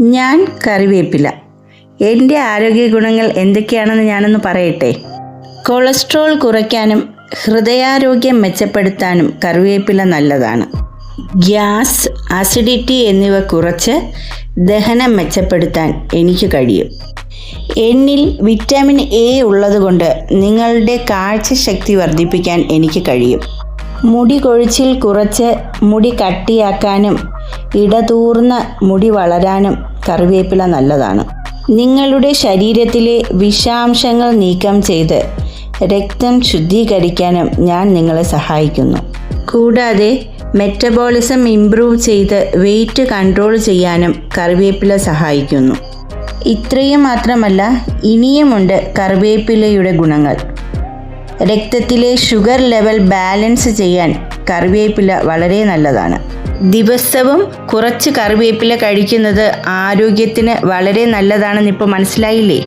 ഞാൻ കറിവേപ്പില. എൻ്റെ ആരോഗ്യ ഗുണങ്ങൾ എന്തൊക്കെയാണെന്ന് ഞാനൊന്ന് പറയട്ടെ. കൊളസ്ട്രോൾ കുറയ്ക്കാനും ഹൃദയാരോഗ്യം മെച്ചപ്പെടുത്താനും കറിവേപ്പില നല്ലതാണ്. ഗ്യാസ്, അസിഡിറ്റി എന്നിവ കുറച്ച് ദഹനം മെച്ചപ്പെടുത്താൻ എനിക്ക് കഴിയും. എന്നിൽ വിറ്റാമിൻ എ ഉള്ളതുകൊണ്ട് നിങ്ങളുടെ കാഴ്ചശക്തി വർദ്ധിപ്പിക്കാൻ എനിക്ക് കഴിയും. മുടി കൊഴിച്ചിൽ കുറച്ച് മുടി കട്ടിയാക്കാനും ഇടതൂർന്ന മുടി വളരാനും കറിവേപ്പില നല്ലതാണ്. നിങ്ങളുടെ ശരീരത്തിലെ വിഷാംശങ്ങൾ നീക്കം ചെയ്ത് രക്തം ശുദ്ധീകരിക്കാനും ഞാൻ നിങ്ങളെ സഹായിക്കുന്നു. കൂടാതെ മെറ്റബോളിസം ഇംപ്രൂവ് ചെയ്ത് വെയിറ്റ് കൺട്രോൾ ചെയ്യാനും കറിവേപ്പില സഹായിക്കുന്നു. ഇത്രയും മാത്രമല്ല, ഇനിയുമുണ്ട് കറിവേപ്പിലയുടെ ഗുണങ്ങൾ. രക്തത്തിലെ ഷുഗർ ലെവൽ ബാലൻസ് ചെയ്യാൻ കറിവേപ്പില വളരെ നല്ലതാണ്. ദിവസവും കുറച്ച് കറിവേപ്പില കഴിക്കുന്നത് ആരോഗ്യത്തിന് വളരെ നല്ലതാണെന്ന് ഇപ്പോൾ മനസ്സിലായില്ലേ?